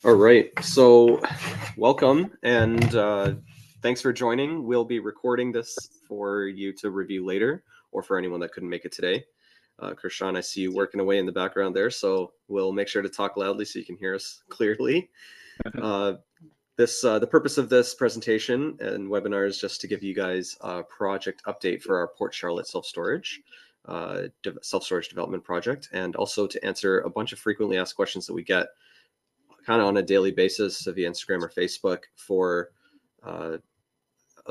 All right, so welcome and thanks for joining. We'll be recording this for you to review later or for anyone that couldn't make it today. Krishan, I see you working away in the background there, so we'll make sure to talk loudly so you can hear us clearly. The purpose of this presentation and webinar is just to give you guys a project update for our Port Charlotte self-storage development project, and also to answer a bunch of frequently asked questions that we get kind of on a daily basis via Instagram or Facebook for a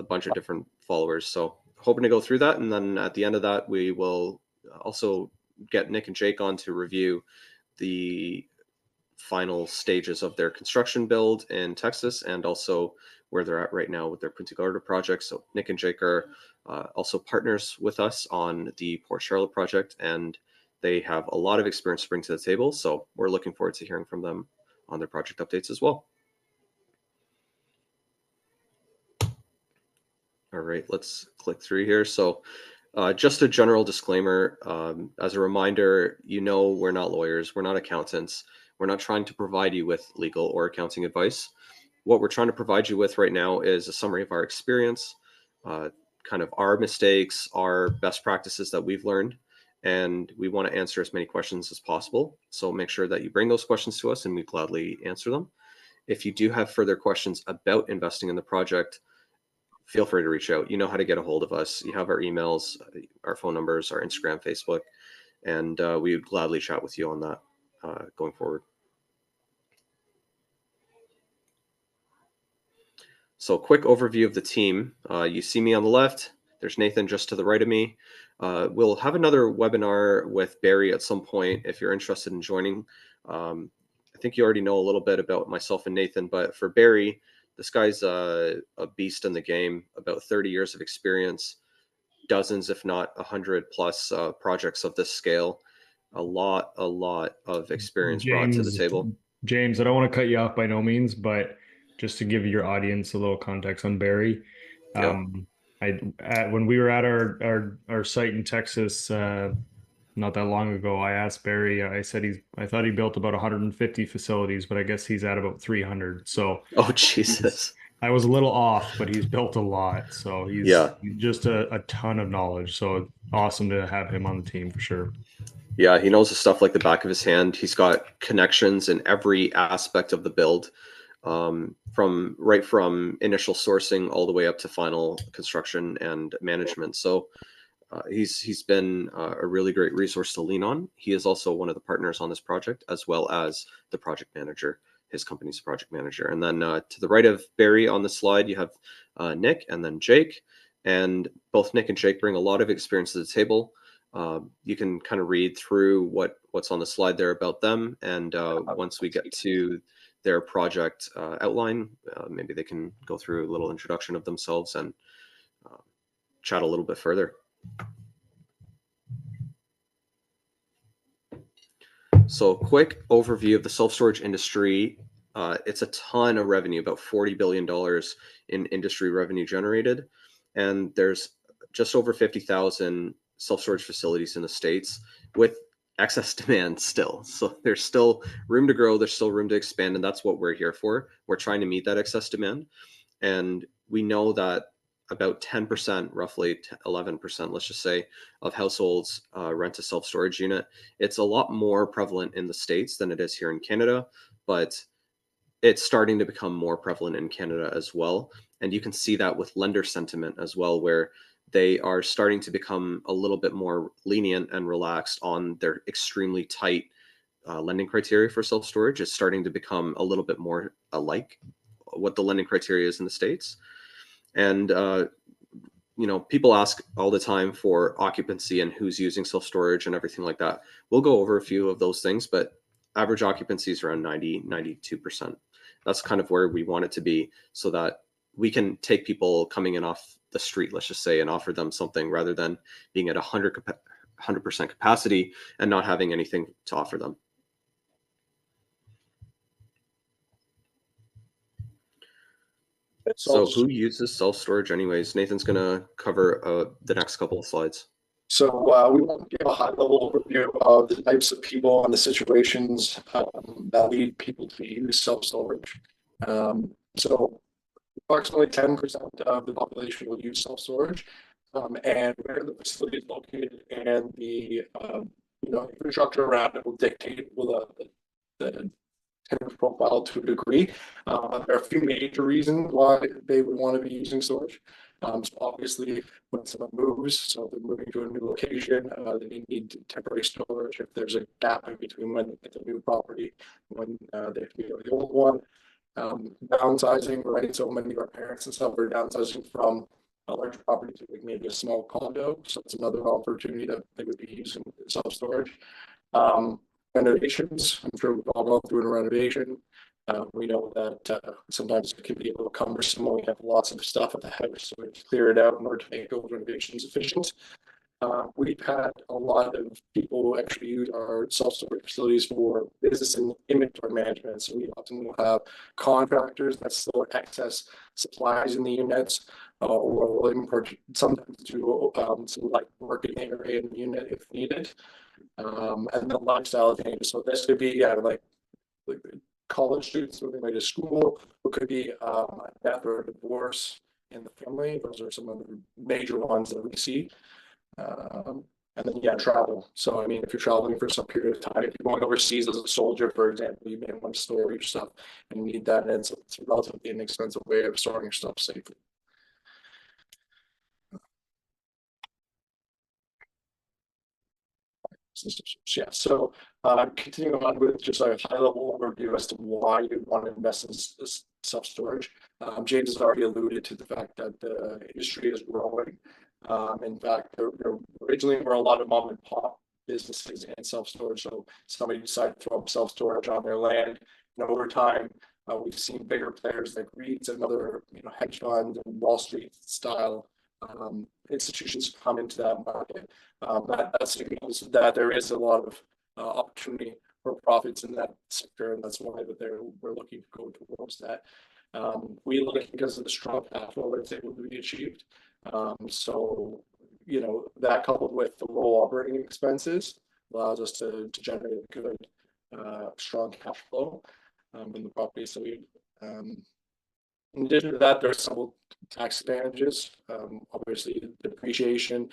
bunch of different followers. So hoping to go through that. And then at the end of that, we will also get Nick and Jake on to review the final stages of their construction build in Texas and also where they're at right now with their Punta Gorda project. So Nick and Jake are also partners with us on the Port Charlotte project, and they have a lot of experience to bring to the table. So we're looking forward to hearing from them on their project updates as well. All right, let's click through here. So just a general disclaimer, as a reminder, we're not lawyers, we're not accountants, we're not trying to provide you with legal or accounting advice. What we're trying to provide you with right now is a summary of our experience, kind of our mistakes, our best practices that we've learned, and we want to answer as many questions as possible. So make sure that you bring those questions to us and we gladly answer them. If you do have further questions about investing in the project, feel free to reach out. You know how to get a hold of us. You have our emails, our phone numbers, our Instagram, Facebook, and we would gladly chat with you on that going forward. So quick overview of the team. You see me on the left. There's Nathan just to the right of me. We'll have another webinar with Barry at some point if you're interested in joining. I think you already know a little bit about myself and Nathan, but for Barry, this guy's a beast in the game, about 30 years of experience, dozens, if not 100 plus projects of this scale, a lot of experience brought to the table. James, I don't want to cut you off by no means, but just to give your audience a little context on Barry, Yeah. when we were at our site in Texas not that long ago, I asked Barry. I thought he built about 150 facilities, but I guess he's at about 300. So Oh, Jesus. I was a little off, but he's built a lot. So he's Yeah. just a ton of knowledge. So awesome to have him on the team for sure. Yeah, he knows the stuff like the back of his hand. He's got connections in every aspect of the build, from initial sourcing all the way up to final construction and management. So he's been a really great resource to lean on. He is also one of the partners on this project, as well as the project manager, his company's project manager. And then to the right of Barry on the slide, you have Nick and then Jake. And both Nick and Jake bring a lot of experience to the table. You can kind of read through what's on the slide there about them. And once we get to their project outline, maybe they can go through a little introduction of themselves and chat a little bit further. So quick overview of the self-storage industry. It's a ton of revenue, about $40 billion in industry revenue generated. And there's just over 50,000 self-storage facilities in the States with excess demand still. So there's still room to grow. There's still room to expand. And that's what we're here for. We're trying to meet that excess demand. And we know that about 10%, roughly 11%, let's just say, of households rent a self-storage unit. It's a lot more prevalent in the States than it is here in Canada, but it's starting to become more prevalent in Canada as well. And you can see that with lender sentiment as well, where they are starting to become a little bit more lenient and relaxed on their extremely tight lending criteria for self-storage. It's starting to become a little bit more alike what the lending criteria is in the States. And people ask all the time for occupancy and who's using self-storage and everything like that. We'll go over a few of those things, but average occupancy is around 92%. That's kind of where we want it to be, so that we can take people coming in off the street, let's just say, and offer them something rather than being at 100% capacity and not having anything to offer them. So who uses self-storage anyways? Nathan's going to cover the next couple of slides. So we want to give a high-level overview of the types of people and the situations that lead people to use self-storage. So approximately 10% of the population will use self-storage, and where the facility is located and the infrastructure around it will dictate the tenant profile to a degree. There are a few major reasons why they would want to be using storage. So obviously, when someone moves, so they're moving to a new location, they need temporary storage. If there's a gap in between when they get the new property, when they have to go to the old one, downsizing, right? So many of our parents and stuff are downsizing from a large property to like maybe a small condo. So it's another opportunity that they would be using self-storage. Renovations, I'm sure we've all gone through a renovation. We know that sometimes it can be a little cumbersome when we have lots of stuff at the house, so we have to clear it out in order to make those renovations efficient. We've had a lot of people who actually use our self-storage facilities for business and inventory management. So we often will have contractors that store excess supplies in the units, or will import sometimes do some like work in area in the unit if needed. And the lifestyle changes. So this could be like college students moving away to school, or could be a death or a divorce in the family. Those are some of the major ones that we see. And then travel. So I mean, if you're traveling for some period of time, if you're going overseas as a soldier, for example, you may want to store your stuff and you need that, and it's a relatively inexpensive way of storing your stuff safely. Yeah, so continuing on with just a high level overview as to why you want to invest in this self-storage. James has already alluded to the fact that the industry is growing. In fact, there originally were a lot of mom and pop businesses in self-storage. So somebody decided to throw up self-storage on their land, and over time, we've seen bigger players like REITs and other hedge funds and Wall Street style institutions come into that market. That signals that there is a lot of opportunity for profits in that sector, and that's why we're looking to go towards that. We look because of the strong cash flow that's able to be achieved. So that coupled with the low operating expenses allows us to generate good, strong cash flow in the property. So in addition to that, there's several tax advantages. Obviously, depreciation,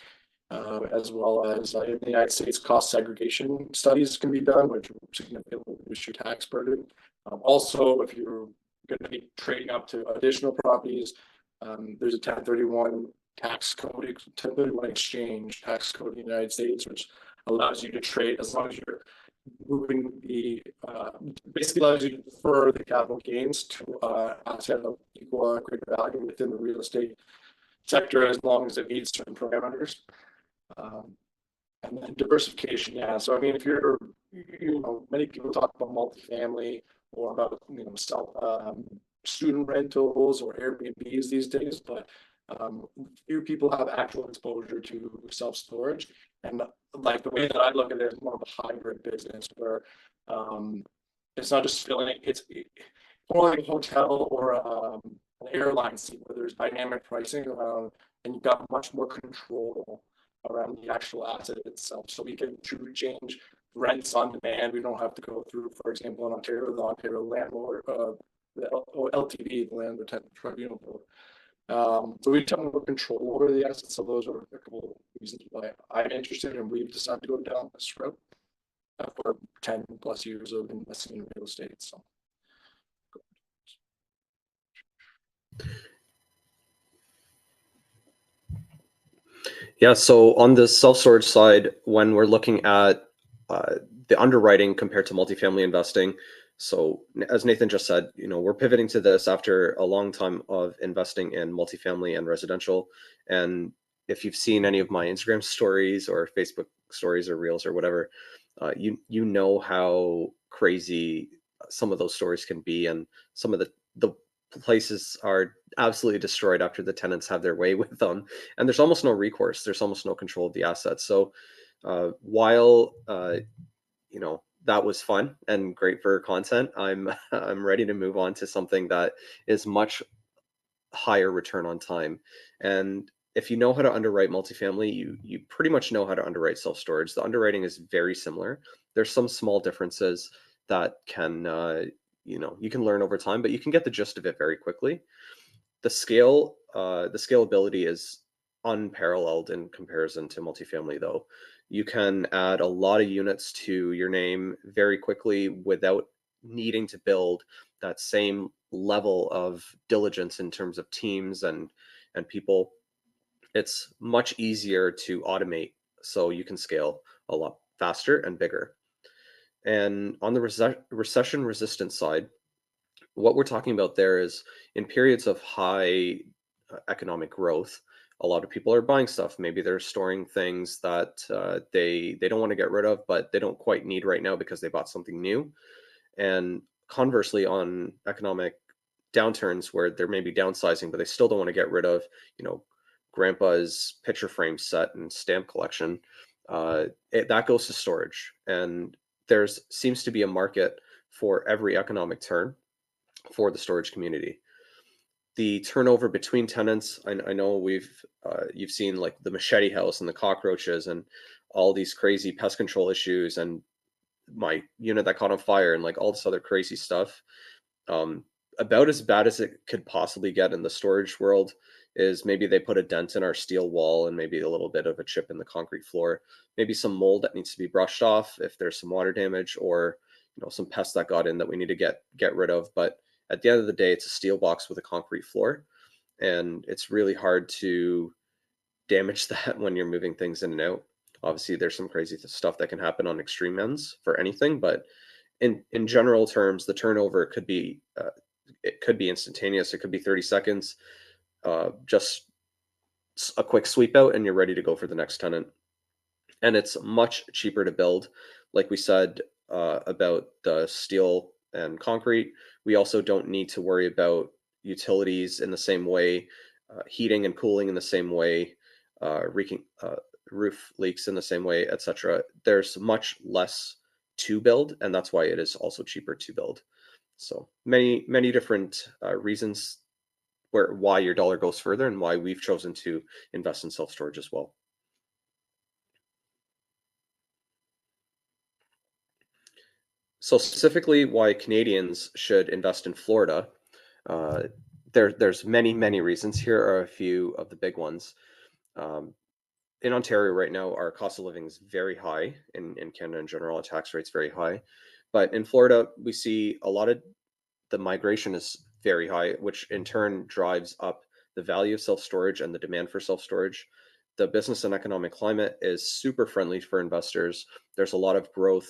as well as in the United States, cost segregation studies can be done, which will significantly reduce your tax burden. Also, if you're going to be trading up to additional properties, there's a 1031 tax code, 1031 exchange tax code in the United States, which allows you to trade as long as you're moving basically allows you to defer the capital gains to asset of equal greater value within the real estate sector as long as it meets certain parameters. And then diversification, yeah. So I mean, if you're, many people talk about multifamily or about student rentals or Airbnbs these days, but few people have actual exposure to self-storage. And like the way that I look at it is more of a hybrid business where it's not just filling, it's more like a hotel or an airline seat where there's dynamic pricing around and you've got much more control around the actual asset itself. So we can truly change rents on demand. We don't have to go through, for example, in Ontario, the Ontario landlord, the LTV, the Landlord Tenant Tribunal Board. So we have more control over the assets. So those are a couple of reasons why I'm interested, and we've decided to go down this road for 10 plus years of investing in real estate. So. Yeah, so on the self-storage side, when we're looking at the underwriting compared to multifamily investing, so as Nathan just said, we're pivoting to this after a long time of investing in multifamily and residential. And if you've seen any of my Instagram stories or Facebook stories or reels or whatever, you know how crazy some of those stories can be, and some of the places are absolutely destroyed after the tenants have their way with them, and there's almost no recourse. There's almost no control of the assets. So while that was fun and great for content, I'm ready to move on to something that is much higher return on time. And if you know how to underwrite multifamily, you pretty much know how to underwrite self-storage. The underwriting is very similar. There's some small differences. that can, you can learn over time, but you can get the gist of it very quickly. The scalability is unparalleled in comparison to multifamily, though. You can add a lot of units to your name very quickly without needing to build that same level of diligence in terms of teams and people. It's much easier to automate, so you can scale a lot faster and bigger. And on the recession resistant side, what we're talking about there is in periods of high economic growth, a lot of people are buying stuff. Maybe they're storing things that they don't want to get rid of, but they don't quite need right now because they bought something new. And conversely, on economic downturns where they're maybe downsizing, but they still don't want to get rid of, you know, grandpa's picture frame set and stamp collection, that goes to storage. And there's seems to be a market for every economic turn for the storage community. The turnover between tenants, I know you've seen like the machete house and the cockroaches and all these crazy pest control issues and my unit that caught on fire and like all this other crazy stuff. Um, about as bad as it could possibly get in the storage world is maybe they put a dent in our steel wall and maybe a little bit of a chip in the concrete floor, maybe some mold that needs to be brushed off if there's some water damage, or some pests that got in that we need to get rid of. But at the end of the day, it's a steel box with a concrete floor, and it's really hard to damage that when you're moving things in and out. Obviously, there's some crazy stuff that can happen on extreme ends for anything, but in general terms, the turnover could be it could be instantaneous. It could be 30 seconds, just a quick sweep out, and you're ready to go for the next tenant. And it's much cheaper to build. Like we said about the steel and concrete, we also don't need to worry about utilities in the same way, heating and cooling in the same way, reeking, roof leaks in the same way, etc. There's much less to build, and that's why it is also cheaper to build. So many different reasons why your dollar goes further and why we've chosen to invest in self-storage as well. So specifically why Canadians should invest in Florida, uh, there's many reasons. Here are a few of the big ones. Um, in Ontario right now, our cost of living is very high. In Canada in general, our tax rate's very high. But in Florida, we see a lot of the migration is very high, which in turn drives up the value of self-storage and the demand for self-storage. The business and economic climate is super friendly for investors. There's a lot of growth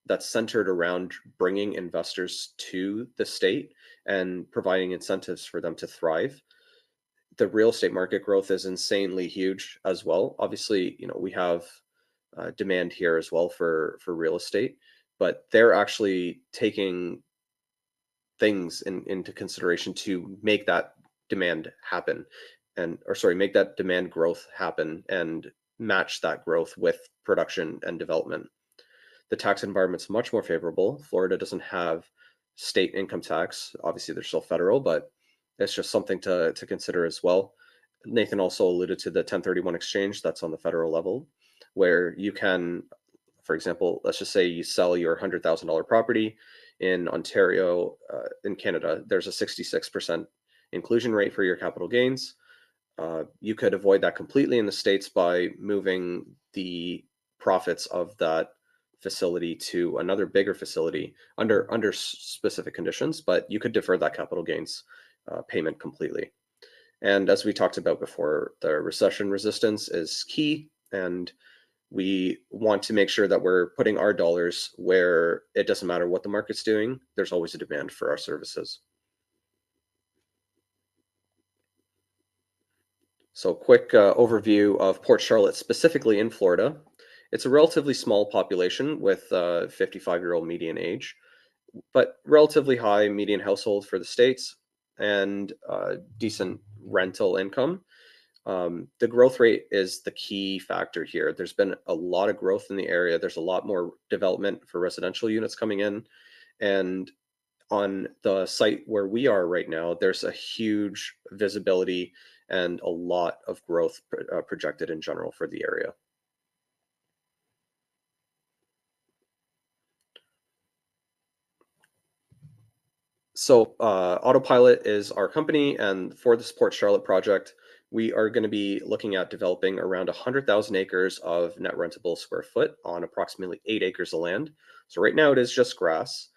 that's centered around bringing investors to the state and providing incentives for them to thrive. The real estate market growth is insanely huge as well. Obviously, we have demand here as well for real estate, but they're actually taking things into consideration to make that demand happen, make that demand growth happen and match that growth with production and development. The tax environment's much more favorable. Florida doesn't have state income tax. Obviously, there's still federal, but it's just something to consider as well. Nathan also alluded to the 1031 exchange that's on the federal level, where you can, for example, let's just say you sell your $100,000 property in Ontario, in Canada, there's a 66% inclusion rate for your capital gains. You could avoid that completely in the States by moving the profits of that facility to another bigger facility under specific conditions, but you could defer that capital gains payment completely. And as we talked about before, the recession resistance is key, and we want to make sure that we're putting our dollars where it doesn't matter what the market's doing, there's always a demand for our services. So quick overview of Port Charlotte, specifically in Florida. It's a relatively small population with 55-year-old median age, but relatively high median household for the States and decent rental income. The growth rate is the key factor here. There's been a lot of growth in the area. There's a lot more development for residential units coming in. And on the site where we are right now, there's a huge visibility and a lot of growth projected in general for the area. So Autopilot is our company, and for the Support Charlotte project, we are going to be looking at developing around 100,000 acres of net rentable square foot on approximately 8 acres of land. So right now it is just grass,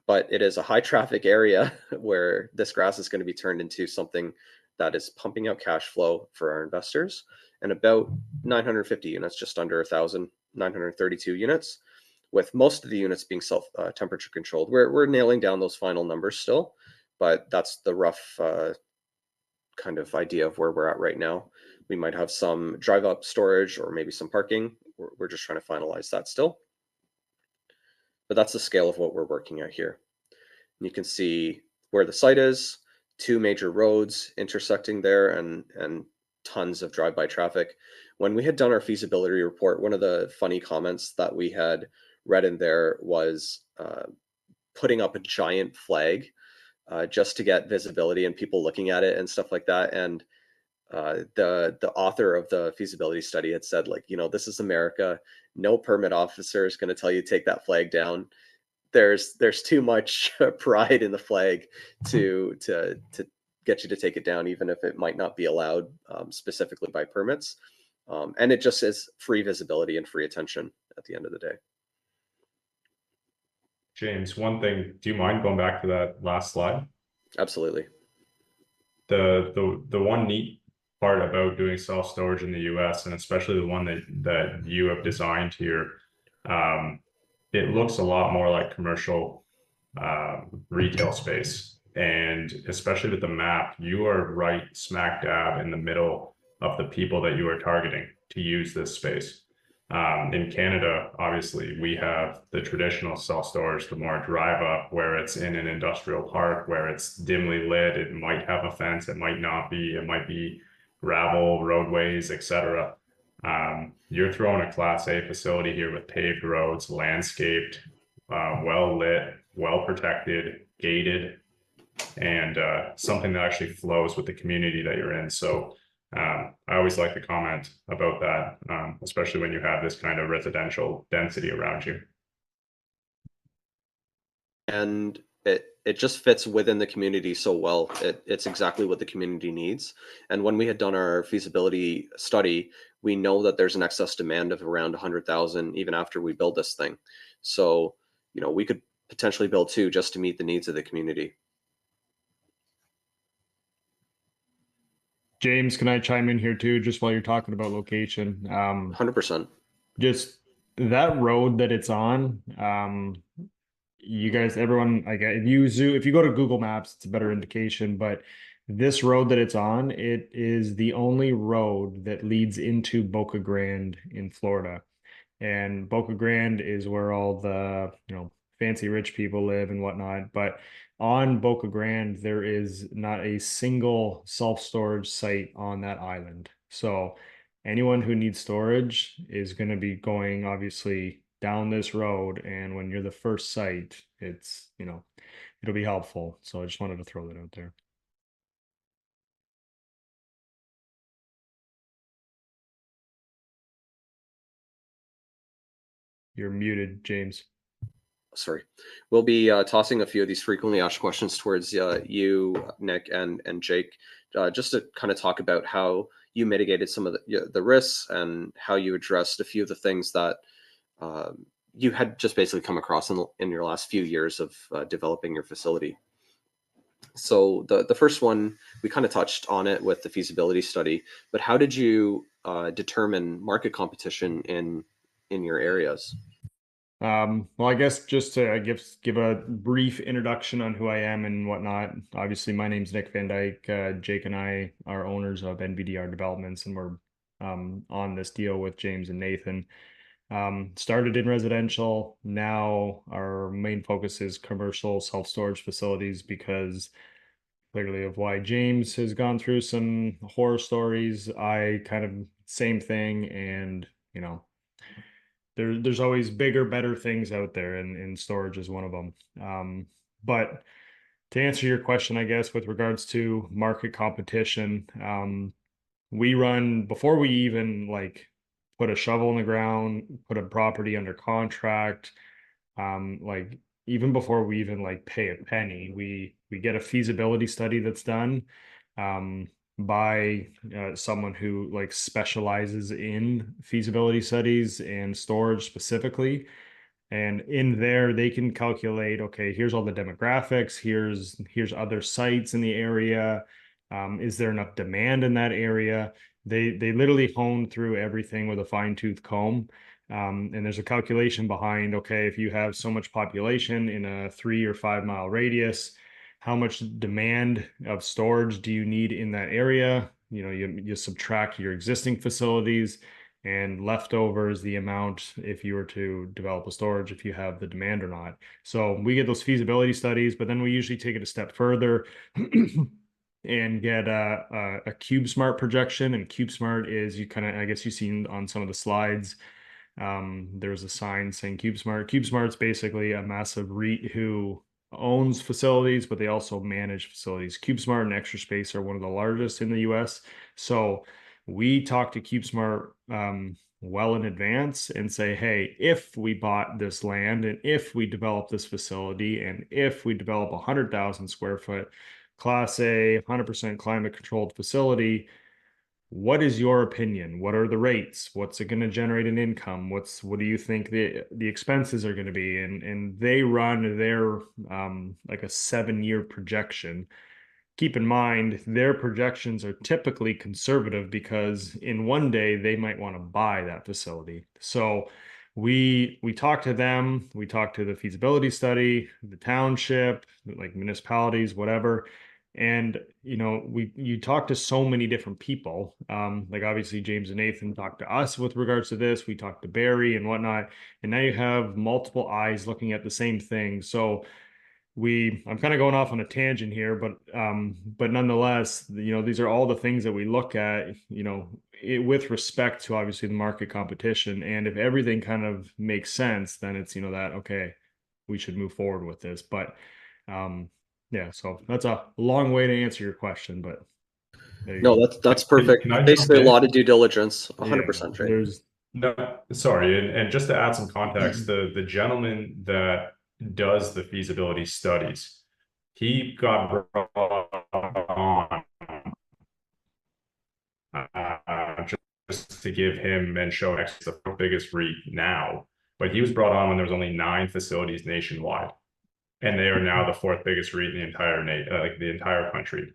but it is a high traffic area where this grass is going to be turned into something that is pumping out cash flow for our investors, and about 950 units, just under 1,000, 932 units, with most of the units being self temperature controlled. We're nailing down those final numbers still, but that's the rough kind of idea of where we're at right now. We might have some drive up storage or maybe some parking. We're just trying to finalize that still. But that's the scale of what we're working at here. You can see where the site is, 2 major roads intersecting there, and tons of drive-by traffic. When we had done our feasibility report, one of the funny comments that we had read in there was putting up a giant flag just to get visibility and people looking at it and stuff like that. And the author of the feasibility study had said, like, this is America. No permit officer is going to tell you to take that flag down. There's too much pride in the flag to get you to take it down, even if it might not be allowed specifically by permits. And it just is free visibility and free attention at the end of the day. James, one thing, do you mind going back to that last slide? Absolutely. The one neat part about doing self-storage in the US, and especially the one that you have designed here, it looks a lot more like commercial retail space. And especially with the map, you are right smack dab in the middle of the people that you are targeting to use this space. In Canada, obviously, we have the traditional self-storage, the more drive up, where it's in an industrial park, where it's dimly lit. It might have a fence, it might not be, it might be gravel, roadways, etc. You're throwing a Class A facility here with paved roads, landscaped, well lit, well protected, gated, and something that actually flows with the community that you're in. So I always like to comment about that, especially when you have this kind of residential density around you. And it just fits within the community so well. It's exactly what the community needs. And when we had done our feasibility study, we know that there's an excess demand of around 100,000 even after we build this thing. So, we could potentially build 2 just to meet the needs of the community. James, can I chime in here too, just while you're talking about location? 100%. Just that road that it's on, you guys, everyone, if you go to Google Maps, it's a better indication, but this road that it's on, it is the only road that leads into Boca Grande in Florida. And Boca Grande is where all the, fancy rich people live and whatnot. But on Boca Grande, there is not a single self-storage site on that island. So anyone who needs storage is going to be going obviously down this road. And when you're the first site, it's, it'll be helpful. So I just wanted to throw that out there. You're muted, James. Sorry. We'll be tossing a few of these frequently asked questions towards you, Nick, and Jake, just to kind of talk about how you mitigated some of the risks and how you addressed a few of the things that you had just basically come across in your last few years of developing your facility. So the first one, we kind of touched on it with the feasibility study, but how did you determine market competition in your areas? Well, I guess just to give a brief introduction on who I am and whatnot. Obviously, my name's Nick Van Dyke. Jake and I are owners of NVDR Developments, and we're on this deal with James and Nathan. Started in residential. Now our main focus is commercial self-storage facilities because clearly of why James has gone through some horror stories. I kind of same thing, and there's always bigger, better things out there, and storage is one of them. But to answer your question, I guess, with regards to market competition, we run before we even put a shovel in the ground, put a property under contract. even before we even like pay a penny, we get a feasibility study that's done by someone who like specializes in feasibility studies and storage specifically. And in there, they can calculate, okay, here's all the demographics, here's other sites in the area. Is there enough demand in that area? They literally hone through everything with a fine-tooth comb. And there's a calculation behind, okay, if you have so much population in a 3 or 5 mile radius, how much demand of storage do you need in that area? You know, you subtract your existing facilities, and leftovers the amount if you were to develop a storage, if you have the demand or not. So we get those feasibility studies, but then we usually take it a step further and get a CubeSmart projection. And CubeSmart is, you kind of, I guess you've seen on some of the slides, there's a sign saying CubeSmart. CubeSmart's basically a massive REIT who owns facilities, but they also manage facilities. CubeSmart and Extra Space are one of the largest in the US. So we talk to CubeSmart well in advance and say, hey, if we bought this land and if we develop this facility and if we develop 100,000 square foot Class A 100% climate controlled facility, what is your opinion? What are the rates? What's it going to generate in income? What do you think the expenses are going to be? And they run their like a 7-year projection. Keep in mind, their projections are typically conservative because in one day they might want to buy that facility. So we talk to them, we talk to the feasibility study, the township, like municipalities, whatever. And you talk to so many different people. Like obviously James and Nathan talked to us with regards to this. We talked to Barry and whatnot. And now you have multiple eyes looking at the same thing. So I'm kind of going off on a tangent here, but nonetheless, these are all the things that we look at, with respect to obviously the market competition. And if everything kind of makes sense, then it's, that, okay, we should move forward with this. But, yeah, so that's a long way to answer your question, but there you No, go. that's perfect. Can I jump Basically, a in? lot of due diligence, Yeah, 100%, Jay. No, sorry, and just to add some context, the gentleman that does the feasibility studies, he got brought on just to give him and show X the biggest REIT now, but he was brought on when there was only 9 facilities nationwide, and they are now the 4th biggest REIT in the entire like the entire country.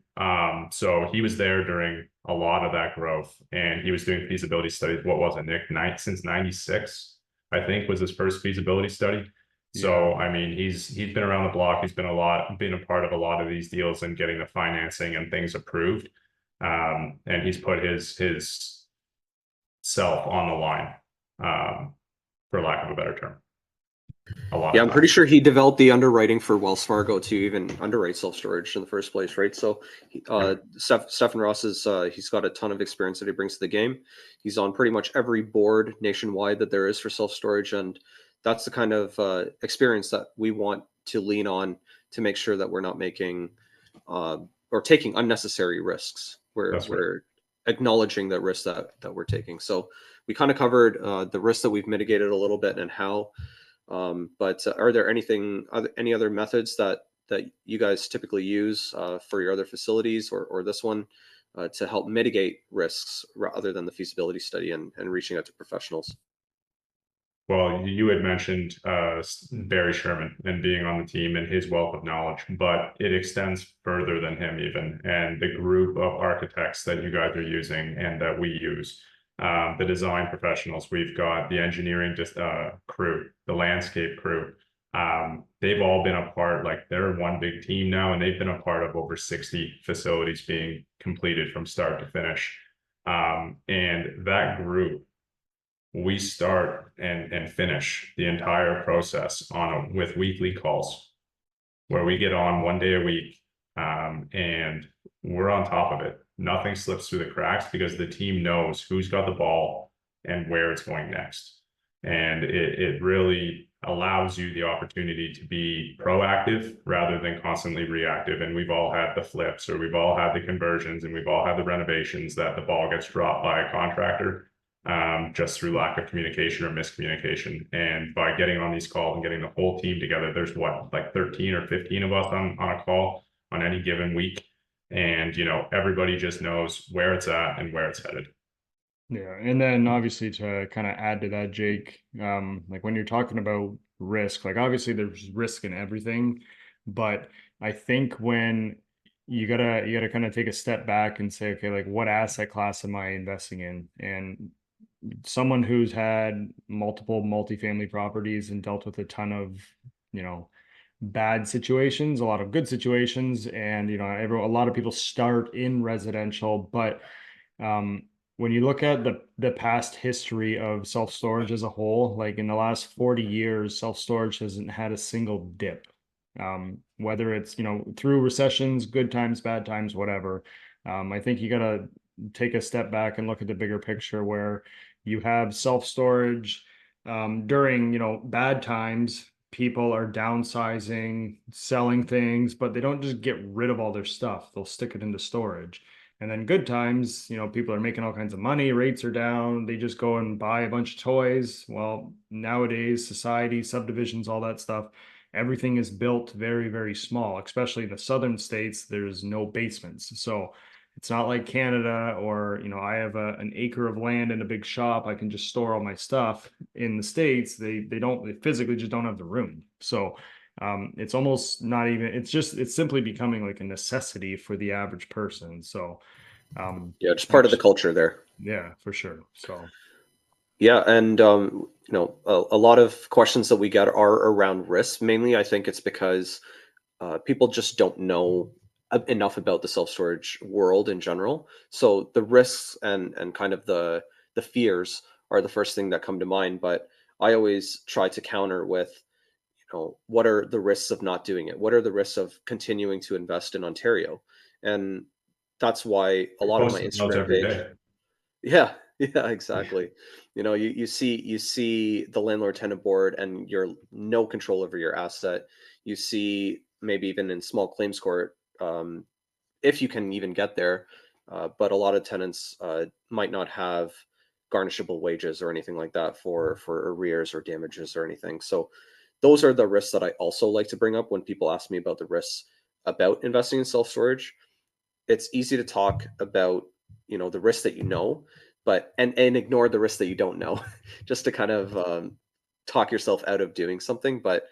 So he was there during a lot of that growth, and he was doing feasibility studies. What was it, Nick? Since '96, I think, was his first feasibility study. So I mean, he's been around the block. He's been a part of a lot of these deals and getting the financing and things approved. And he's put his self on the line, for lack of a better term. Yeah, I'm pretty sure he developed the underwriting for Wells Fargo to even underwrite self-storage in the first place, right? So Stephen Ross he's got a ton of experience that he brings to the game. He's on pretty much every board nationwide that there is for self-storage, and that's the kind of experience that we want to lean on to make sure that we're not making or taking unnecessary risks. We're acknowledging the risks that we're taking. So we kind of covered the risks that we've mitigated a little bit and how. But are there any other methods that you guys typically use for your other facilities or this one to help mitigate risks other than the feasibility study and reaching out to professionals? Well, you had mentioned Barry Sherman and being on the team and his wealth of knowledge, but it extends further than him even, and the group of architects that you guys are using and that we use. The design professionals, we've got the engineering crew, the landscape crew. They've all been a part, like they're one big team now, and they've been a part of over 60 facilities being completed from start to finish. And that group, we start and finish the entire process with weekly calls where we get on 1 day a week, and we're on top of it. Nothing slips through the cracks because the team knows who's got the ball and where it's going next. And it really allows you the opportunity to be proactive rather than constantly reactive. And we've all had the flips, or we've all had the conversions, and we've all had the renovations that the ball gets dropped by a contractor. just through lack of communication or miscommunication. And by getting on these calls and getting the whole team together, there's what, like 13 or 15 of us on a call on any given week. And, everybody just knows where it's at and where it's headed. Yeah, and then obviously to kind of add to that, Jake, like when you're talking about risk, like obviously there's risk in everything, but I think when you gotta kind of take a step back and say, okay, like what asset class am I investing in? And someone who's had multiple multifamily properties and dealt with a ton of, you know, bad situations, a lot of good situations, and a lot of people start in residential, but um, when you look at the past history of self-storage as a whole, like in the last 40 years, self-storage hasn't had a single dip. Whether it's, through recessions, good times, bad times, whatever. I think you gotta take a step back and look at the bigger picture where you have self-storage during, bad times. People are downsizing, selling things, but they don't just get rid of all their stuff. They'll stick it into storage. And then good times, people are making all kinds of money, rates are down, they just go and buy a bunch of toys. Well, nowadays, society, subdivisions, all that stuff, everything is built very, very small, especially in the southern states, there's no basements. So it's not like Canada or, I have an acre of land and a big shop, I can just store all my stuff. In the States, they physically just don't have the room. So it's almost not even, it's simply becoming like a necessity for the average person. So Yeah, just part of the culture there. yeah, for sure. So Yeah, and a lot of questions that we get are around risk. Mainly, I think it's because people just don't know enough about the self-storage world in general. So the risks and kind of the fears are the first thing that come to mind. But I always try to counter with, what are the risks of not doing it? What are the risks of continuing to invest in Ontario? And that's why a You're lot of my posting those Instagram every page. day. Yeah, yeah, exactly. You see the landlord tenant board and you're no control over your asset. You see maybe even in small claims court, if you can even get there, but a lot of tenants might not have garnishable wages or anything like that for arrears or damages or anything. So those are the risks that I also like to bring up when people ask me about the risks about investing in self storage. It's easy to talk about, the risks that but and ignore the risks that you don't know, just to kind of talk yourself out of doing something. But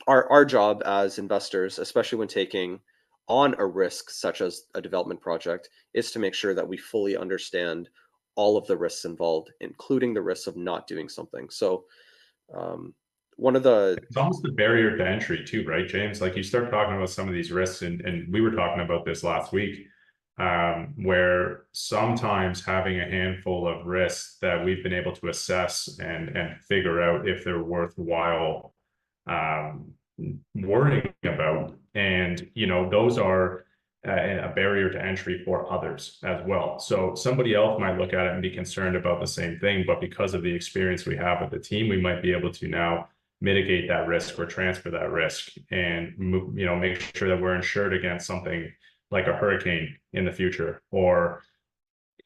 our job as investors, especially when taking on a risk such as a development project, is to make sure that we fully understand all of the risks involved, including the risks of not doing something. So um, one of the It's almost the barrier to entry too, right, James? Like you start talking about some of these risks, and we were talking about this last week, where sometimes having a handful of risks that we've been able to assess and figure out if they're worthwhile um, worrying about, and those are a barrier to entry for others as well. So somebody else might look at it and be concerned about the same thing, but because of the experience we have with the team, we might be able to now mitigate that risk or transfer that risk and make sure that we're insured against something like a hurricane in the future, or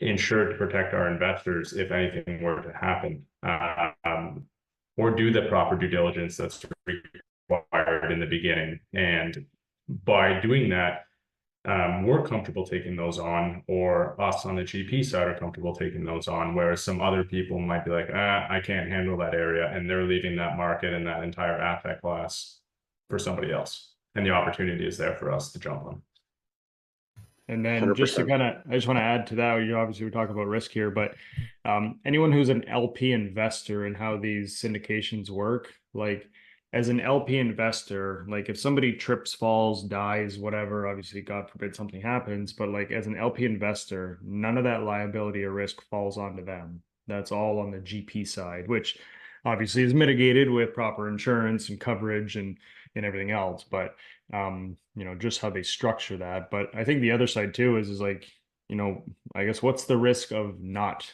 insured to protect our investors if anything were to happen, or do the proper due diligence that's required in the beginning. And by doing that, we're comfortable taking those on, or us on the GP side are comfortable taking those on, whereas some other people might be like, I can't handle that area, and they're leaving that market and that entire asset class for somebody else. And the opportunity is there for us to jump on. and then just to 100%. kind of, I just want to add to that, obviously we're talking about risk here, but anyone who's an LP investor and how these syndications work, like as an LP investor, like if somebody trips, falls, dies, whatever, obviously God forbid something happens, but like as an LP investor, none of that liability or risk falls onto them. That's all on the GP side, which obviously is mitigated with proper insurance and coverage and everything else. But just how they structure that. But I think the other side too is like, I guess what's the risk of not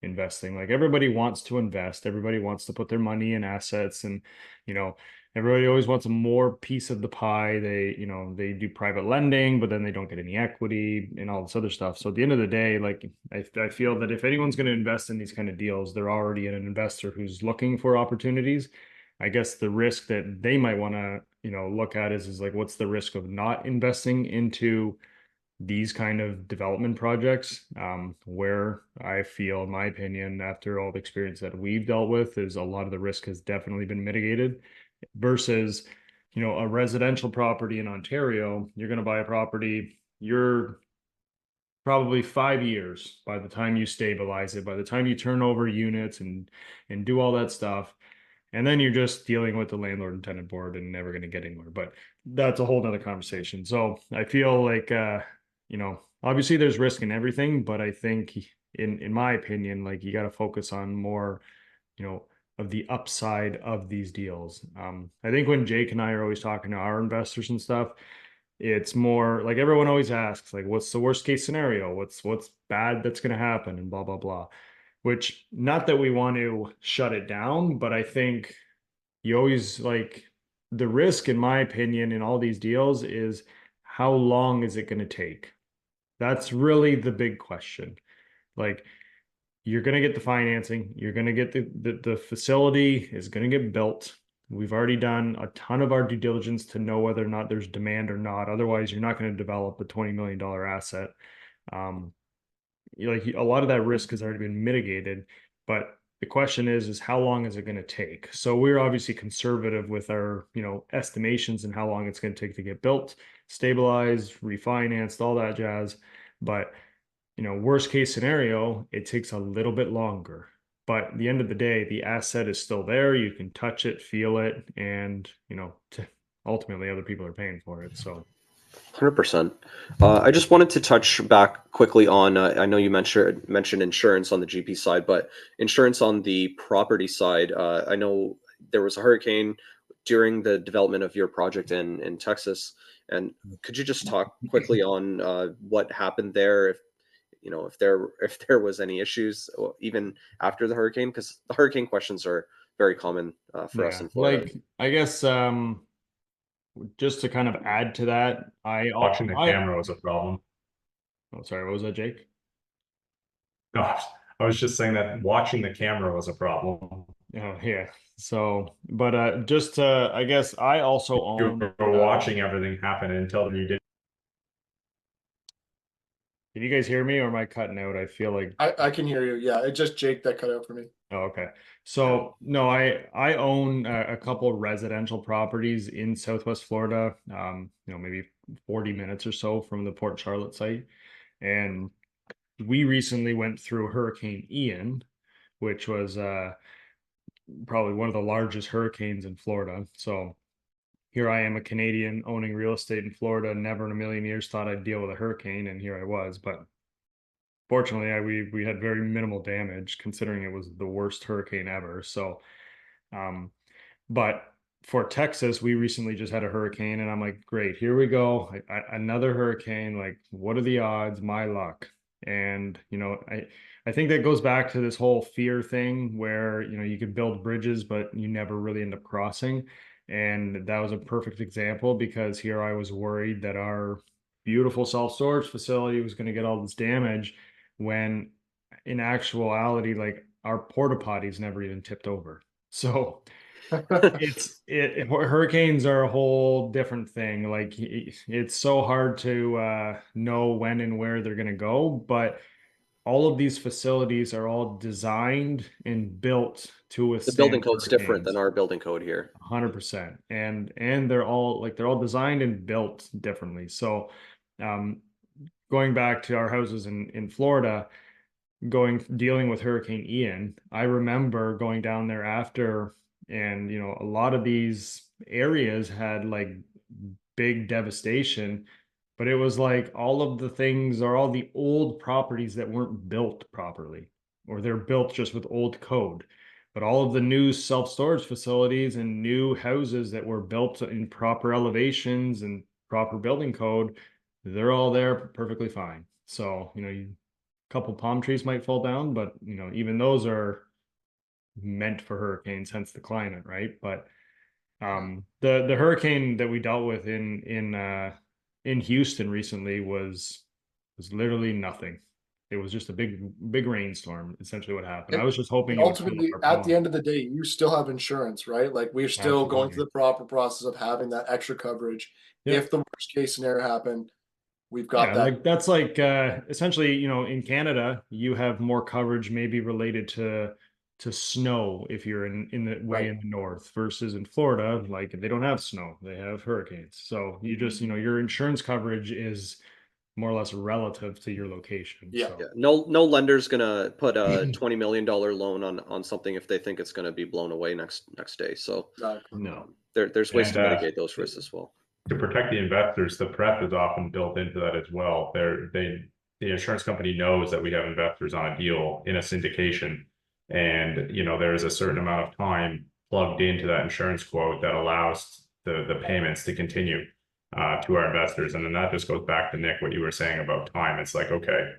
investing? Like everybody wants to invest, everybody wants to put their money in assets, and you know everybody always wants a more piece of the pie. They, you know, they do private lending, but then they don't get any equity and all this other stuff. So at the end of the day, like I feel that if anyone's going to invest in these kind of deals, they're already an investor who's looking for opportunities. I guess the risk that they might want to, you know, look at is like, what's the risk of not investing into these kind of development projects, where I feel, in my opinion, after all the experience that we've dealt with, is a lot of the risk has definitely been mitigated versus, you know, a residential property in Ontario. You're going to buy a property, you're probably 5 years by the time you stabilize it, by the time you turn over units and do all that stuff. And then you're just dealing with the landlord and tenant board and never going to get anywhere. But that's a whole nother conversation. So I feel like, you know, obviously there's risk in everything, but I think in my opinion, like you got to focus on more, you know, of the upside of these deals. I think when Jake and I are always talking to our investors and stuff, it's more like everyone always asks, like, what's the worst case scenario? What's bad that's going to happen and blah, blah, blah. Which, not that we want to shut it down, but I think you always like the risk, in my opinion, in all these deals is how long is it going to take? That's really the big question. Like, you're going to get the financing, you're going to get the facility is going to get built. We've already done a ton of our due diligence to know whether or not there's demand or not. Otherwise, you're not going to develop a $20 million asset. Like a lot of that risk has already been mitigated, but the question is how long is it going to take? So we're obviously conservative with our, you know, estimations and how long it's going to take to get built, stabilized, refinanced, all that jazz. But, you know, worst case scenario, it takes a little bit longer. But at the end of the day, the asset is still there. You can touch it, feel it, and, you know, ultimately other people are paying for it. So 100%. I just wanted to touch back quickly on, I know you mentioned insurance on the GP side, but insurance on the property side. I know there was a hurricane during the development of your project in Texas. And could you just talk quickly on what happened there? If you know, if there was any issues even after the hurricane, because the hurricane questions are very common for us yeah, in Florida. like I guess just to kind of add to that, Watching the camera was a problem. oh, sorry, what was that, Jake? Gosh, I was just saying that watching the camera was a problem. Oh, yeah. So, but just I guess I also You own. were watching everything happen until you did. Can you guys hear me, or am I cutting out? I feel like. I can hear you. Yeah, it's just Jake that cut out for me. Oh, okay. So no, I own a couple residential properties in Southwest Florida. You know, maybe 40 minutes or so from the Port Charlotte site, and we recently went through Hurricane Ian, which was probably one of the largest hurricanes in Florida. So here I am, a Canadian owning real estate in Florida. Never in a million years thought I'd deal with a hurricane, and here I was. But fortunately, we had very minimal damage considering it was the worst hurricane ever. So, um, but for Texas, we recently just had a hurricane, and I'm like, great, here we go, another hurricane. Like, what are the odds? My luck. And you know, I think that goes back to this whole fear thing where, you know, you could build bridges, but you never really end up crossing. And that was a perfect example because here I was worried that our beautiful self-storage facility was going to get all this damage when in actuality, like our porta potties never even tipped over. So hurricanes are a whole different thing. Like it's so hard to know when and where they're going to go, but all of these facilities are all designed and built to The building withstand code's different than hurricanes. our building code here. 100%. And they're all designed and built differently. So um, going back to our houses in Florida, dealing with Hurricane Ian, I remember going down there after, and you know, a lot of these areas had like big devastation, but it was like all of the things are all the old properties that weren't built properly, or they're built just with old code. But all of the new self-storage facilities and new houses that were built in proper elevations and proper building code, they're all there perfectly fine. So, you know, couple palm trees might fall down, but you know, even those are meant for hurricanes, hence the climate, right? But The hurricane that we dealt with in Houston recently was literally nothing. It was just a big rainstorm, essentially what happened. I was just hoping And it would fill up ultimately, our at the pond. end of the day, you still have insurance, right? Like we're still going through Absolutely. the proper process of having that extra coverage. Yeah. If the worst case scenario happened, we've got Yeah, that. like that's like essentially, you know, in Canada, you have more coverage maybe related to snow if you're in the way Right. in the north versus in Florida, like they don't have snow, they have hurricanes. So you just, you know, your insurance coverage is more or less relative to your location. Yeah. Yeah, no lender's gonna put a $20 million loan on something if they think it's gonna be blown away next day. So Exactly. No. there's ways And to mitigate those risks as well. to protect the investors, the prep is often built into that as well. The insurance company knows that we have investors on a deal in a syndication, and you know there is a certain amount of time plugged into that insurance quote that allows the payments to continue to our investors. And then that just goes back to Nick, what you were saying about time. It's like, okay,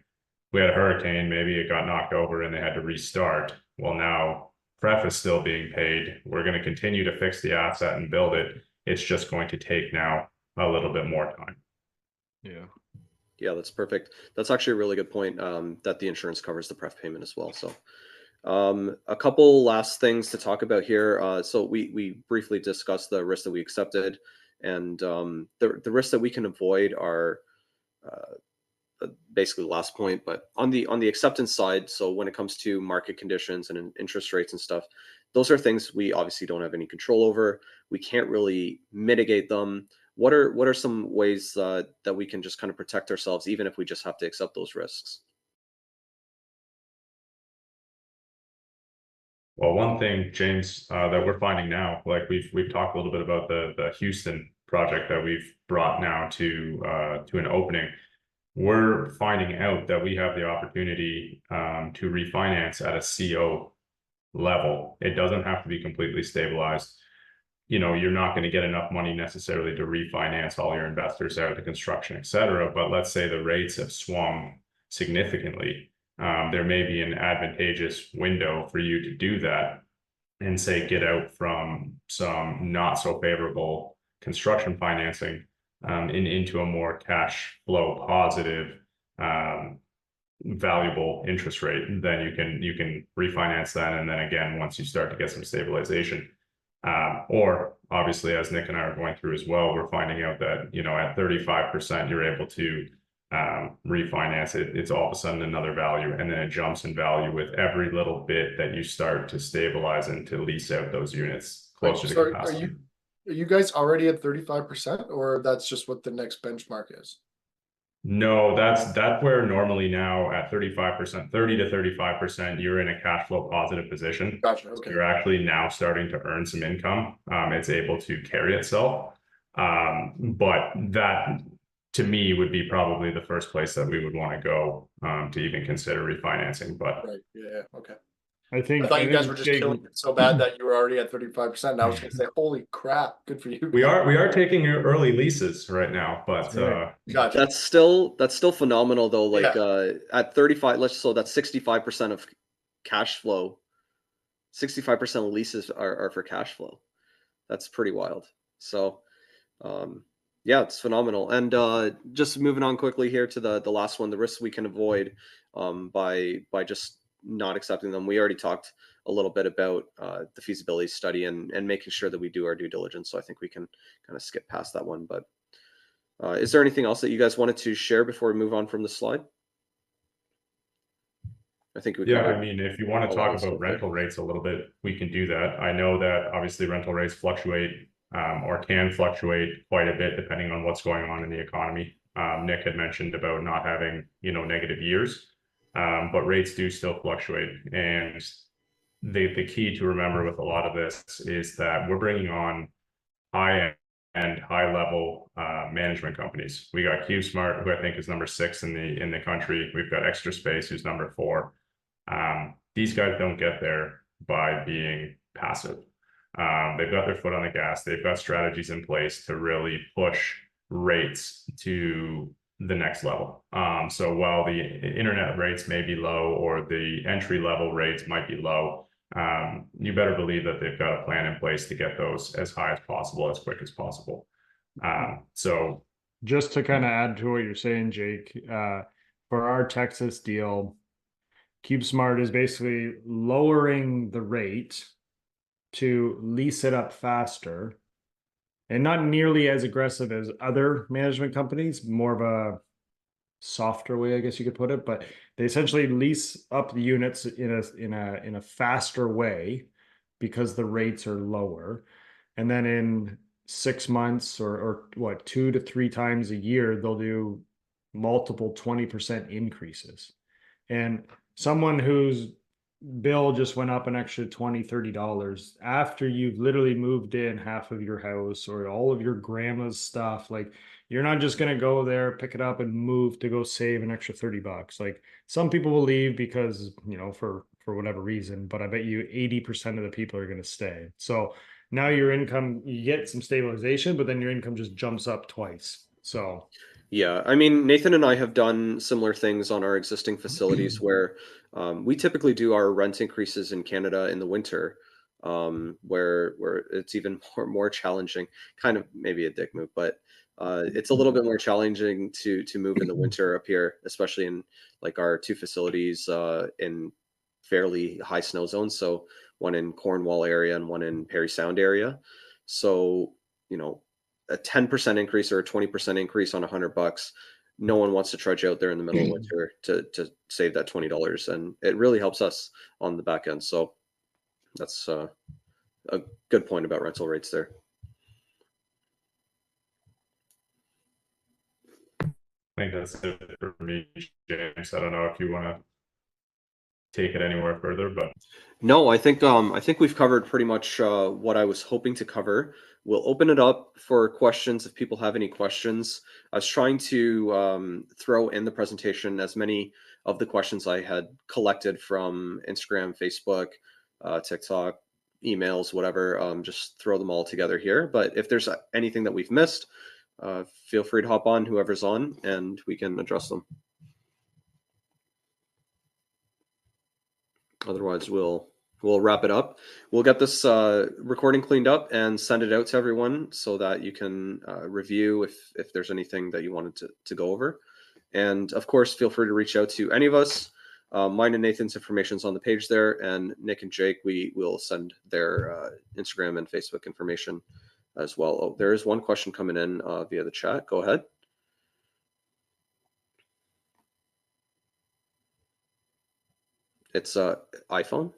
we had a hurricane, maybe it got knocked over and they had to restart. Well, now pref is still being paid. We're going to continue to fix the asset and build it. It's just going to take now a little bit more time. Yeah. Yeah, that's perfect. That's actually a really good point, that the insurance covers the pref payment as well. So a couple last things to talk about here. So we briefly discussed the risks that we accepted, and the risks that we can avoid are basically the last point. But on the acceptance side, so when it comes to market conditions and interest rates and stuff, those are things we obviously don't have any control over. We can't really mitigate them. What are some ways that we can just kind of protect ourselves, even if we just have to accept those risks? Well, one thing, James, that we're finding now, like we've talked a little bit about the Houston project that we've brought now to an opening. We're finding out that we have the opportunity to refinance at a CO level. It doesn't have to be completely stabilized. You know, you're not going to get enough money necessarily to refinance all your investors out of construction, et cetera. But let's say the rates have swung significantly. There may be an advantageous window for you to do that and say get out from some not so favorable construction financing into a more cash flow positive valuable interest rate. Then you can refinance that, and then again once you start to get some stabilization, or obviously as Nick and I are going through as well, we're finding out that you know at 35% you're able to refinance it. It's all of a sudden another value, and then it jumps in value with every little bit that you start to stabilize and to lease out those units closer to capacity. Are you guys already at 35%, or that's just what the next benchmark is? No, that's where normally now at 35%, 30 to 35%, you're in a cash flow positive position. Gotcha. Okay. You're actually now starting to earn some income. It's able to carry itself. But that to me would be probably the first place that we would want to go to even consider refinancing. But Right. Yeah. Okay. I think I thought you guys were just big, killing it so bad that you were already at 35%. And I was going to say, holy crap, good for you. we are taking early leases right now, but right. Gotcha. That's still phenomenal though. Like Yeah. at 35, so that's 65% of cash flow. 65% of leases are for cash flow. That's pretty wild. So yeah, it's phenomenal. And just moving on quickly here to the last one, the risks we can avoid by just not accepting them. We already talked a little bit about the feasibility study and making sure that we do our due diligence. So I think we can kind of skip past that one. But is there anything else that you guys wanted to share before we move on from the slide? I think we yeah, covered I mean, if you want to talk about rental rates a little bit, we can do that. I know that obviously rental rates fluctuate or can fluctuate quite a bit depending on what's going on in the economy. Nick had mentioned about not having, you know, negative years, but rates do still fluctuate. And the key to remember with a lot of this is that we're bringing on high and high level management companies. We got CubeSmart, who I think is number 6 in the country. We've got Extra Space, who's number 4. These guys don't get there by being passive. They've got their foot on the gas. They've got strategies in place to really push rates to the next level. So while the internet rates may be low or the entry level rates might be low, you better believe that they've got a plan in place to get those as high as possible, as quick as possible. So just to kind of add to what you're saying, Jake, for our Texas deal, CubeSmart is basically lowering the rate to lease it up faster and not nearly as aggressive as other management companies, more of a softer way, I guess you could put it, but they essentially lease up the units in a faster way because the rates are lower. And then in 6 months or what, 2 to 3 times a year, they'll do multiple 20% increases. And someone whose bill just went up an extra $20-$30 after you've literally moved in half of your house or all of your grandma's stuff, like you're not just going to go there, pick it up and move to go save an extra $30. Like some people will leave because, you know, for whatever reason, but I bet you 80% of the people are going to stay. So now your income, you get some stabilization, but then your income just jumps up twice. So Yeah, I mean, Nathan and I have done similar things on our existing facilities where we typically do our rent increases in Canada in the winter, where it's even more challenging. Kind of maybe a dick move, but it's a little bit more challenging to move in the winter up here, especially in like our two facilities in fairly high snow zones. So one in Cornwall area and one in Parry Sound area. So, you know, a 10% increase or a 20% increase on $100, no one wants to trudge out there in the middle of winter to save that $20. And it really helps us on the back end. So that's a good point about rental rates there. I think that's it for me, James. I don't know if you want to take it anywhere further, but No, I think we've covered pretty much what I was hoping to cover. We'll open it up for questions if people have any questions. I was trying to throw in the presentation as many of the questions I had collected from Instagram, Facebook, TikTok, emails, whatever. Just throw them all together here. But if there's anything that we've missed, feel free to hop on, whoever's on, and we can address them. Otherwise, we'll wrap it up. We'll get this recording cleaned up and send it out to everyone so that you can review if there's anything that you wanted to go over. And of course, feel free to reach out to any of us. Mine and Nathan's information is on the page there, and Nick and Jake, we will send their Instagram and Facebook information as well. Oh, there is one question coming in via the chat. Go ahead. It's iPhone.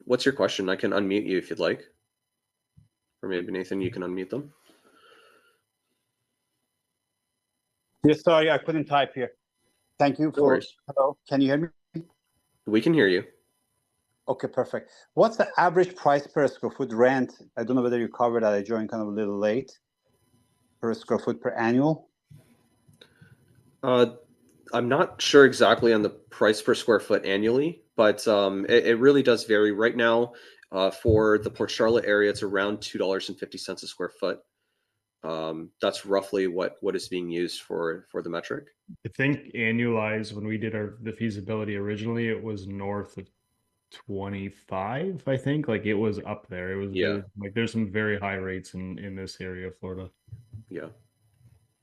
What's your question? I can unmute you if you'd like. Or maybe Nathan, you can unmute them. Yes, sorry, I couldn't type here. Thank you for. Hello, can you hear me? We can hear you. Okay, perfect. What's the average price per square foot rent? I don't know whether you covered that. I joined kind of a little late. Per square foot per annual? I'm not sure exactly on the price per square foot annually, but it really does vary. Right now, for the Port Charlotte area, it's around $2.50 a square foot. That's roughly what is being used for the metric. I think annualized when we did the feasibility originally, it was north of 25. I think like it was up there. It was like there's some very high rates in this area of Florida. Yeah.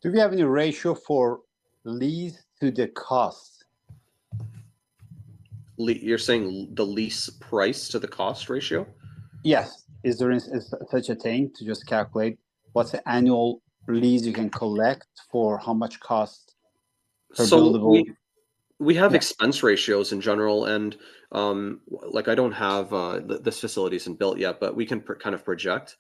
Do we have any ratio for lease to the cost? You're saying the lease price to the cost ratio? Yes. Is there such a thing to just calculate what's the annual lease you can collect for how much cost per buildable? We have expense ratios in general, and like I don't have this facility isn't built yet, but we can kind of project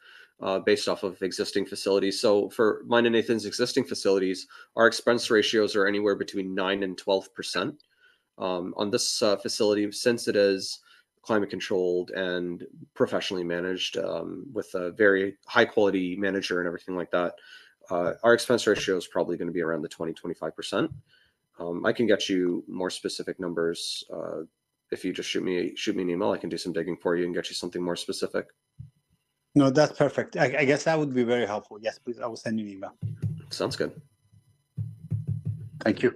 based off of existing facilities. So for mine and Nathan's existing facilities, our expense ratios are anywhere between 9 and 12%. On this facility, since it is climate controlled and professionally managed with a very high quality manager and everything like that, our expense ratio is probably going to be around the 20-25%. I can get you more specific numbers if you just shoot me an email. I can do some digging for you and get you something more specific. No, that's perfect. I guess that would be very helpful. Yes, please. I will send you an email. Sounds good. Thank you.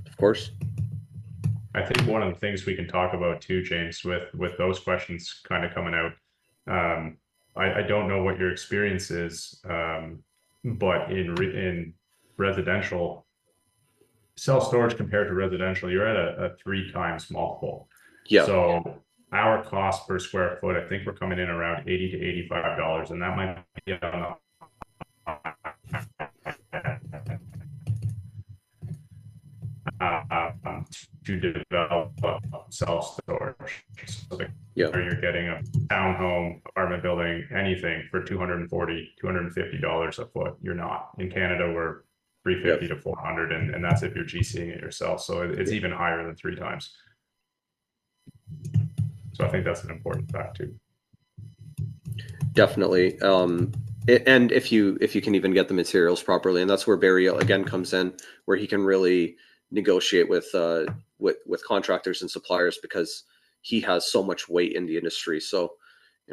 Of course. I think one of the things we can talk about too, James, with those questions kind of coming out, I don't know what your experience is, but in residential self-storage compared to residential, you're at a 3 times multiple. Yeah. So our cost per square foot, I think we're coming in around $80 to $85, and that might be on to develop self-storage. So Yeah. you're getting a townhome, apartment building, anything for $240, $250 a foot. You're not. In Canada, we're $350 to $400, and that's if you're GCing it yourself. So it's even higher than 3 times. So I think that's an important fact too. Definitely. And if you can even get the materials properly, and that's where Barry again comes in, where he can really negotiate with contractors and suppliers, because he has so much weight in the industry. So,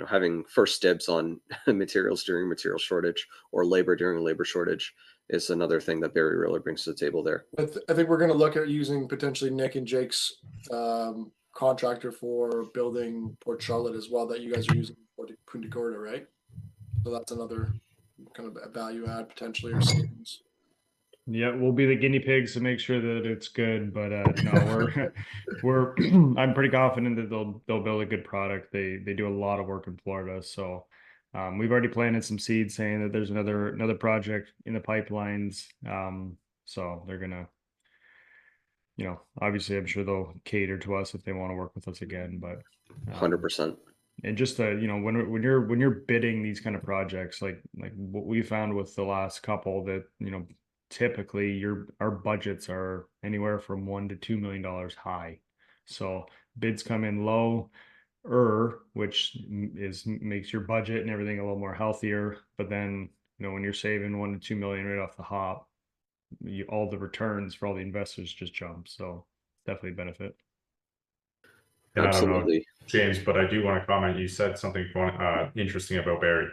having first dibs on materials during material shortage or labor during a labor shortage is another thing that Barry really brings to the table there. I think we're going to look at using potentially Nick and Jake's contractor for building Port Charlotte as well, that you guys are using for Punta Gorda, right? So that's another kind of a value add potentially, or savings. Yeah, we'll be the guinea pigs to make sure that it's good, but no, we're I'm pretty confident that they'll build a good product. They do a lot of work in Florida, so we've already planted some seeds saying that there's another project in the pipelines. So they're gonna, obviously I'm sure they'll cater to us if they want to work with us again, but 100%. and just when you're bidding these kind of projects, like what we found with the last couple, that typically our budgets are anywhere from $1 to $2 million high. So bids come in low, which makes your budget and everything a little more healthier. But then, when you're saving $1 to $2 million right off the hop, all the returns for all the investors just jump. So definitely benefit. And Absolutely. I don't know, James, but I do want to comment. You said something interesting about Barry.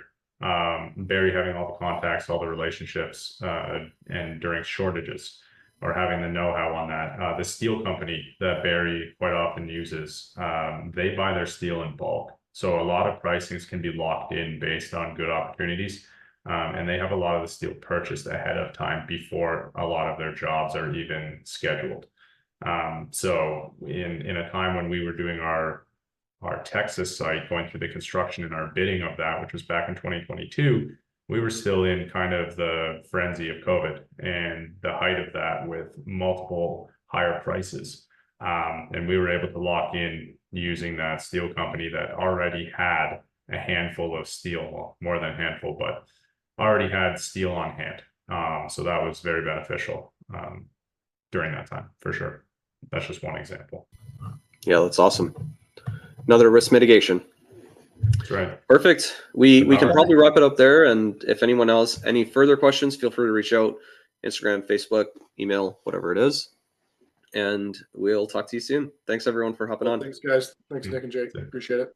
Barry having all the contacts, all the relationships, and during shortages, or having the know-how on that. The steel company that Barry quite often uses, they buy their steel in bulk. So a lot of pricings can be locked in based on good opportunities. And they have a lot of the steel purchased ahead of time before a lot of their jobs are even scheduled. So in a time when we were doing our Texas site, going through the construction and our bidding of that, which was back in 2022, we were still in kind of the frenzy of COVID and the height of that, with multiple higher prices. And we were able to lock in using that steel company that already had a handful of steel, well, more than a handful, but already had steel on hand. So that was very beneficial during that time, for sure. That's just one example. Yeah, that's awesome. Another risk mitigation. That's right. Perfect. We can probably wrap it up there. And if anyone else any further questions, feel free to reach out, Instagram, Facebook, email, whatever it is. And we'll talk to you soon. Thanks everyone for hopping on. Thanks guys. Thanks Nick and Jake. Appreciate it.